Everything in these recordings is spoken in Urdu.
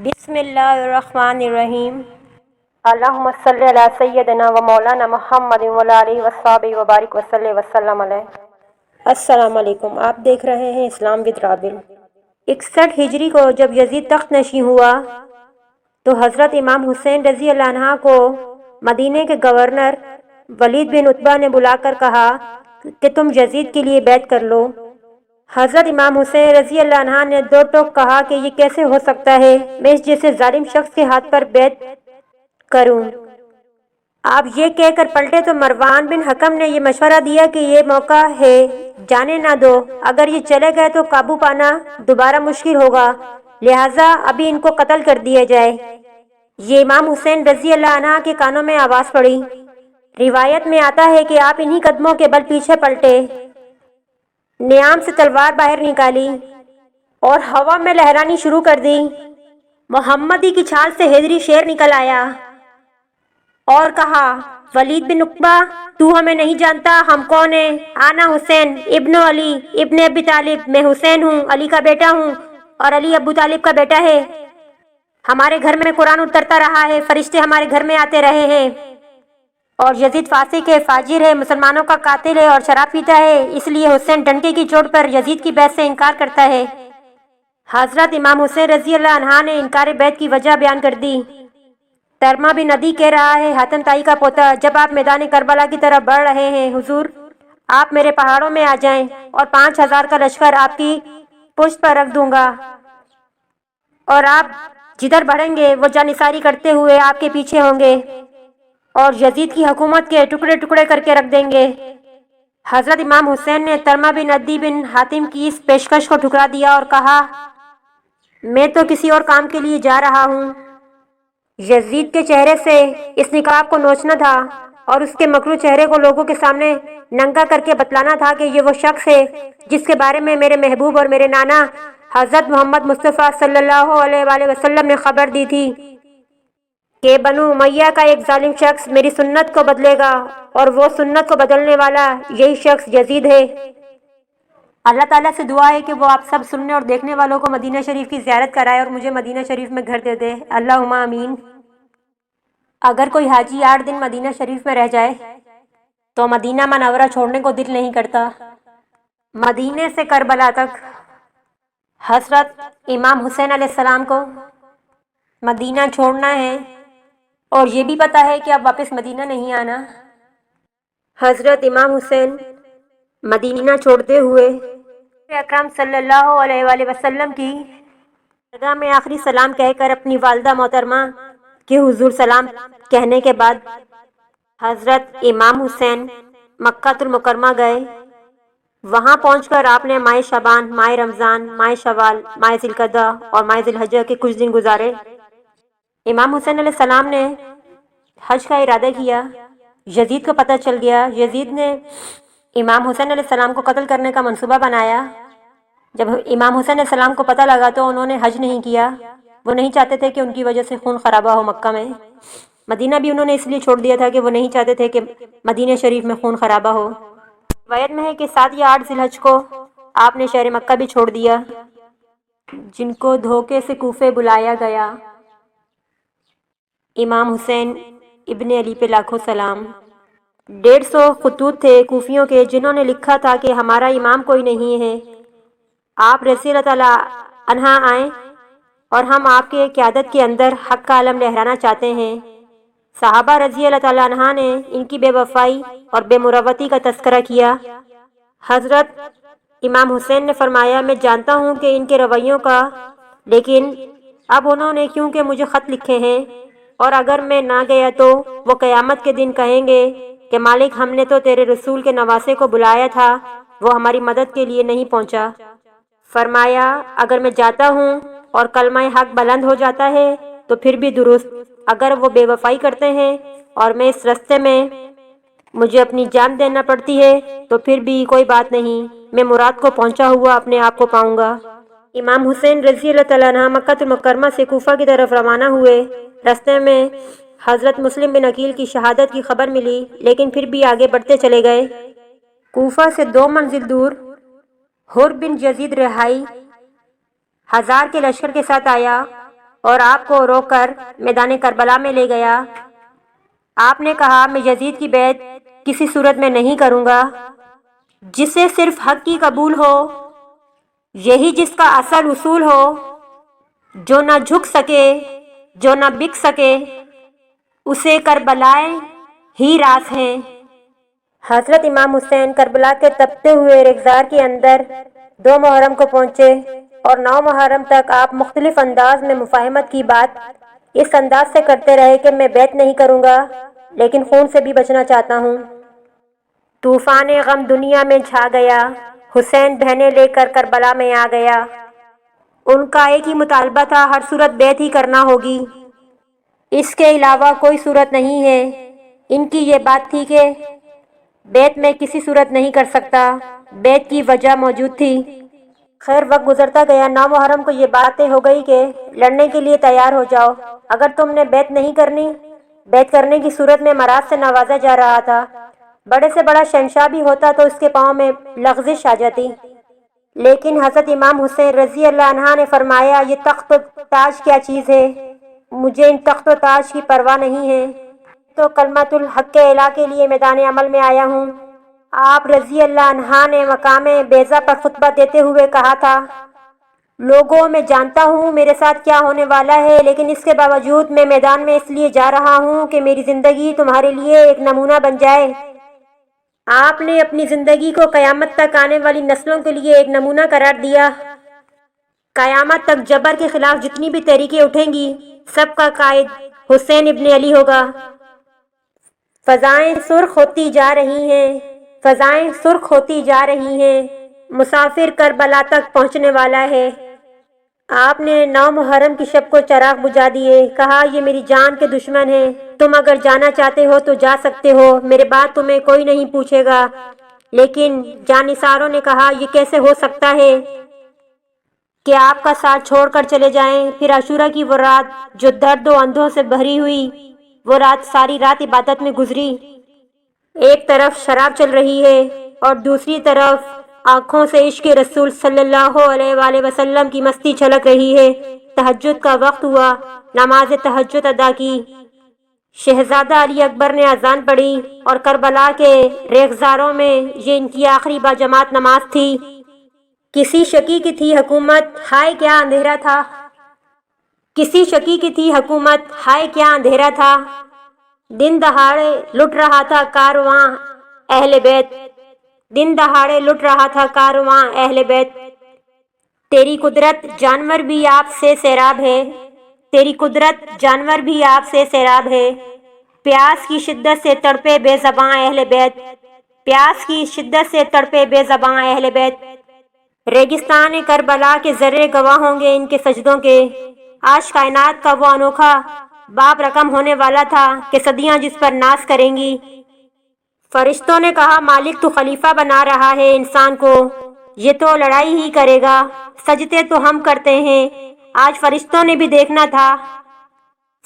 بسم اللہ الرحمن الرحیم۔ اللہم صلی علی سیدنا و مولانا محمد وعلی آلہ وصحبہ وبارک وسلم علیہ۔ السلام علیکم، آپ دیکھ رہے ہیں اسلام ود رابل۔ 61 ہجری کو جب یزید تخت نشین ہوا تو حضرت امام حسین رضی اللہ عنہ کو مدینہ کے گورنر ولید بن عتبہ نے بلا کر کہا کہ تم یزید کے لیے بیعت کر لو۔ حضرت امام حسین رضی اللہ عنہ نے دو ٹوک کہا کہ یہ کیسے ہو سکتا ہے، میں اس جیسے ظالم شخص کے ہاتھ پر بیعت کروں۔ آپ یہ کہہ کر پلٹے تو مروان بن حکم نے یہ مشورہ دیا کہ یہ موقع ہے، جانے نہ دو، اگر یہ چلے گئے تو قابو پانا دوبارہ مشکل ہوگا، لہٰذا ابھی ان کو قتل کر دیا جائے۔ یہ امام حسین رضی اللہ عنہ کے کانوں میں آواز پڑی۔ روایت میں آتا ہے کہ آپ انہی قدموں کے بل پیچھے پلٹے، نیام سے تلوار باہر نکالی اور ہوا میں لہرانی شروع کر دی۔ محمدی کی چھال سے حیدری شیر نکل آیا اور کہا، ولید بن عتبہ، تو ہمیں نہیں جانتا، ہم کون ہیں؟ انا حسین ابن علی ابن ابی طالب، میں حسین ہوں، علی کا بیٹا ہوں اور علی ابو طالب کا بیٹا ہے۔ ہمارے گھر میں قرآن اترتا رہا ہے، فرشتے ہمارے گھر میں آتے رہے ہیں، اور یزید فاسق ہے، فاجر ہے، مسلمانوں کا قاتل ہے اور شراب پیتا ہے، اس لیے حسین ڈنڈے کی چوٹ پر یزید کی بیعت سے انکار کرتا ہے۔ حضرت امام حسین رضی اللہ عنہ نے انکار بیعت کی وجہ بیان کر دی۔ ترما بن ندی کہہ رہا ہے، حاتم طائی کا پوتا، جب آپ میدان کربلا کی طرف بڑھ رہے ہیں، حضور آپ میرے پہاڑوں میں آ جائیں اور 5000 کا لشکر آپ کی پشت پر رکھ دوں گا، اور آپ جدھر بڑھیں گے وہ جانثاری کرتے ہوئے آپ کے پیچھے ہوں گے اور یزید کی حکومت کے ٹکڑے ٹکڑے کر کے رکھ دیں گے۔ حضرت امام حسین نے ترما بن ندی بن حاتم کی اس پیشکش کو ٹھکرا دیا اور کہا، میں تو کسی اور کام کے لیے جا رہا ہوں۔ یزید کے چہرے سے اس نقاب کو نوچنا تھا اور اس کے مکروہ چہرے کو لوگوں کے سامنے ننگا کر کے بتلانا تھا کہ یہ وہ شخص ہے جس کے بارے میں میرے محبوب اور میرے نانا حضرت محمد مصطفیٰ صلی اللہ علیہ وآلہ وسلم نے خبر دی تھی کہ بنو امیہ کا ایک ظالم شخص میری سنت کو بدلے گا، اور وہ سنت کو بدلنے والا یہی شخص یزید ہے۔ اللہ تعالیٰ سے دعا ہے کہ وہ آپ سب سننے اور دیکھنے والوں کو مدینہ شریف کی زیارت کرائے اور مجھے مدینہ شریف میں گھر دے دے، اللہم آمین۔ اگر کوئی حاجی 8 دن مدینہ شریف میں رہ جائے تو مدینہ منورہ چھوڑنے کو دل نہیں کرتا۔ مدینے سے کربلا تک حضرت امام حسین علیہ السلام کو مدینہ چھوڑنا ہے اور یہ بھی پتہ ہے کہ اب واپس مدینہ نہیں آنا۔ حضرت امام حسین مدینہ چھوڑتے ہوئے اکرم صلی اللہ علیہ وآلہ وسلم کی درگاہ میں آخری سلام کہہ کر اپنی والدہ محترمہ کے حضور سلام کہنے کے بعد حضرت امام حسین مکہ المکرمہ گئے۔ وہاں پہنچ کر آپ نے ماہ شعبان، ماہ رمضان، ماہ شوال، ماہ ذی القعدہ اور ماہ ذی الحجہ کے کچھ دن گزارے۔ امام حسین علیہ السلام نے حج کا ارادہ کیا۔ یزید کو پتہ چل گیا۔ یزید نے امام حسین علیہ السلام کو قتل کرنے کا منصوبہ بنایا۔ جب امام حسین علیہ السلام کو پتہ لگا تو انہوں نے حج نہیں کیا۔ وہ نہیں چاہتے تھے کہ ان کی وجہ سے خون خرابہ ہو مکہ میں۔ مدینہ بھی انہوں نے اس لیے چھوڑ دیا تھا کہ وہ نہیں چاہتے تھے کہ مدینہ شریف میں خون خرابہ ہو۔ روایت میں ہے کہ 7 یا 8 ذی الحج کو آپ نے شہر مکہ بھی چھوڑ دیا، جن کو دھوکے سے کوفے بلایا گیا۔ امام حسین ابن علی پہ لاکھوں سلام۔ 150 خطوط تھے کوفیوں کے جنہوں نے لکھا تھا کہ ہمارا امام کوئی نہیں ہے، آپ رضی اللہ تعالیٰ عنہ آئیں اور ہم آپ کے قیادت کے اندر حق کا علم لہرانا چاہتے ہیں۔ صحابہ رضی اللہ تعالیٰ عنہ نے ان کی بے وفائی اور بے مروتی کا تذکرہ کیا۔ حضرت امام حسین نے فرمایا، میں جانتا ہوں کہ ان کے رویوں کا، لیکن اب انہوں نے کیونکہ مجھے خط لکھے ہیں اور اگر میں نہ گیا تو وہ قیامت کے دن کہیں گے کہ مالک، ہم نے تو تیرے رسول کے نواسے کو بلایا تھا، وہ ہماری مدد کے لیے نہیں پہنچا۔ فرمایا، اگر میں جاتا ہوں اور کلمہ حق بلند ہو جاتا ہے تو پھر بھی درست، اگر وہ بے وفائی کرتے ہیں اور میں اس رستے میں مجھے اپنی جان دینا پڑتی ہے تو پھر بھی کوئی بات نہیں، میں مراد کو پہنچا ہوا اپنے آپ کو پاؤں گا۔ امام حسین رضی اللہ تعالیٰ عنہ مکہ المکرمہ سے کوفہ کی طرف روانہ ہوئے۔ راستے میں حضرت مسلم بن عقیل کی شہادت کی خبر ملی، لیکن پھر بھی آگے بڑھتے چلے گئے۔ کوفہ سے 2 منزل دور حر بن یزید رہائی 1000 کے لشکر کے ساتھ آیا اور آپ کو روک کر میدان کربلا میں لے گیا۔ آپ نے کہا میں یزید کی بیعت کسی صورت میں نہیں کروں گا۔ جسے صرف حق کی قبول ہو، یہی جس کا اصل اصول ہو، جو نہ جھک سکے، جو نہ بک سکے، اسے کربلائے ہی راس ہیں۔ حضرت امام حسین کربلا کے تپتے ہوئے ریگزار کے اندر 2 محرم کو پہنچے اور 9 محرم تک آپ مختلف انداز میں مفاہمت کی بات اس انداز سے کرتے رہے کہ میں بیعت نہیں کروں گا لیکن خون سے بھی بچنا چاہتا ہوں۔ طوفان غم دنیا میں چھا گیا، حسین بہنیں لے کر کربلا میں آ گیا۔ ان کا ایک ہی مطالبہ تھا، ہر صورت بیعت ہی کرنا ہوگی، اس کے علاوہ کوئی صورت نہیں ہے۔ ان کی یہ بات تھی کہ بیعت میں کسی صورت نہیں کر سکتا، بیعت کی وجہ موجود تھی۔ خیر وقت گزرتا گیا، 9 محرم کو یہ باتیں ہو گئی کہ لڑنے کے لیے تیار ہو جاؤ۔ اگر تم نے بیعت نہیں کرنی، بیعت کرنے کی صورت میں مراد سے نوازا جا رہا تھا۔ بڑے سے بڑا شہنشاہ بھی ہوتا تو اس کے پاؤں میں لغزش آ جاتی، لیکن حضرت امام حسین رضی اللہ عنہ نے فرمایا یہ تخت و تاج کیا چیز ہے، مجھے ان تخت و تاج کی پرواہ نہیں ہے، تو کلمۃ الحق کے اعلاء کے لیے میدان عمل میں آیا ہوں۔ آپ رضی اللہ عنہ نے مقام بیضا پر خطبہ دیتے ہوئے کہا تھا، لوگوں میں جانتا ہوں میرے ساتھ کیا ہونے والا ہے، لیکن اس کے باوجود میں میدان میں اس لیے جا رہا ہوں کہ میری زندگی تمہارے لیے ایک نمونہ بن جائے۔ آپ نے اپنی زندگی کو قیامت تک آنے والی نسلوں کے لیے ایک نمونہ قرار دیا۔ قیامت تک جبر کے خلاف جتنی بھی تحریکیں اٹھیں گی، سب کا قائد حسین ابن علی ہوگا۔ فضائیں سرخ ہوتی جا رہی ہیں، فضائیں سرخ ہوتی جا رہی ہیں، مسافر کربلا تک پہنچنے والا ہے۔ آپ نے 9 محرم کی شب کو چراغ بجھا دیے، کہا یہ میری جان کے دشمن ہیں، تم اگر جانا چاہتے ہو تو جا سکتے ہو، میرے بعد تمہیں کوئی نہیں پوچھے گا۔ لیکن جانثاروں نے کہا یہ کیسے ہو سکتا ہے کہ آپ کا ساتھ چھوڑ کر چلے جائیں۔ پھر عاشورہ کی وہ رات جو درد و اندھوں سے بھری ہوئی، وہ رات ساری رات عبادت میں گزری۔ ایک طرف شراب چل رہی ہے اور دوسری طرف آنکھوں سے عشق رسول صلی اللہ علیہ وآلہ وسلم کی مستی چھلک رہی ہے۔ تہجد کا وقت ہوا، نماز تہجد ادا کی، شہزادہ علی اکبر نے اذان پڑھی اور کربلا کے ریگزاروں میں یہ ان کی آخری باجماعت نماز تھی۔ کسی شکی کی تھی حکومت، ہائے کیا اندھیرا تھا، کسی شکی کی تھی حکومت، ہائے کیا اندھیرا تھا، دن دہاڑے لٹ رہا تھا کارواں اہل بیت، دن دہاڑے لٹ رہا تھا کارواں اہل بیت۔ تیری قدرت جانور بھی آپ سے سیراب ہے، تیری قدرت جانور بھی آپ سے سیراب ہے، پیاس کی شدت سے تڑپے بے زباں اہل بیت، پیاس کی شدت سے تڑپے بے زباں اہل بیت۔ ریگستان کربلا کے ذرے گواہ ہوں گے ان کے سجدوں کے، آج کائنات کا وہ انوکھا باب رقم ہونے والا تھا کہ صدیاں جس پر ناز کریں گی۔ فرشتوں نے کہا مالک تو خلیفہ بنا رہا ہے انسان کو، یہ تو لڑائی ہی کرے گا، سجدے تو ہم کرتے ہیں۔ آج فرشتوں نے بھی دیکھنا تھا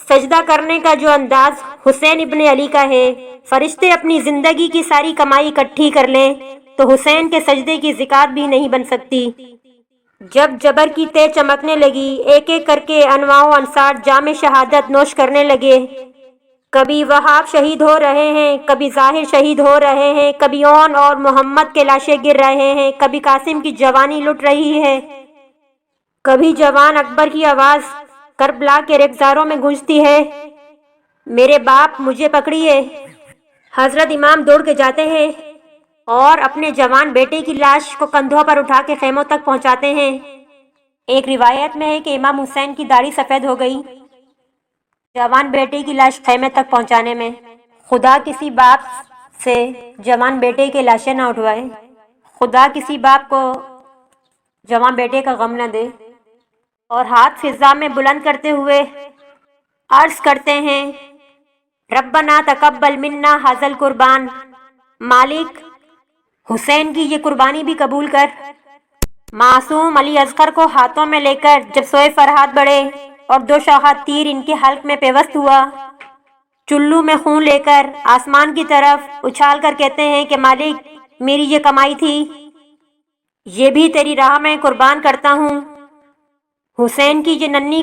سجدہ کرنے کا جو انداز حسین ابن علی کا ہے۔ فرشتے اپنی زندگی کی ساری کمائی اکٹھی کر لیں تو حسین کے سجدے کی زکات بھی نہیں بن سکتی۔ جب جبر کی تہ چمکنے لگی، ایک ایک کر کے انواع و انصار جام شہادت نوش کرنے لگے۔ کبھی وہاب شہید ہو رہے ہیں، کبھی ظاہر شہید ہو رہے ہیں، کبھی اون اور محمد کے لاشیں گر رہے ہیں، کبھی قاسم کی جوانی لٹ رہی ہے، کبھی جوان اکبر کی آواز کربلا کے ریگزاروں میں گونجتی ہے، میرے باپ مجھے پکڑیے۔ حضرت امام دوڑ کے جاتے ہیں اور اپنے جوان بیٹے کی لاش کو کندھوں پر اٹھا کے خیموں تک پہنچاتے ہیں۔ ایک روایت میں ہے کہ امام حسین کی داڑھی سفید ہو گئی جوان بیٹے کی لاش خیمے تک پہنچانے میں۔ خدا کسی باپ سے جوان بیٹے کے لاشیں نہ اٹھوائے، خدا کسی باپ کو جوان بیٹے کا غم نہ دے۔ اور ہاتھ فضا میں بلند کرتے ہوئے عرض کرتے ہیں، ربنا تقبل منا ھذا القربان، مالک حسین کی یہ قربانی بھی قبول کر۔ معصوم علی اصغر کو ہاتھوں میں لے کر جب سوئے فرہاد بڑھے اور 2 شاخہ تیر ان کے حلق میں پیوست ہوا، چلو میں خون لے کر آسمان کی طرف اچھال کر کہتے ہیں کہ مالک میری یہ کمائی تھی، یہ بھی تیری راہ میں قربان کرتا ہوں۔ حسین کی یہ ننھی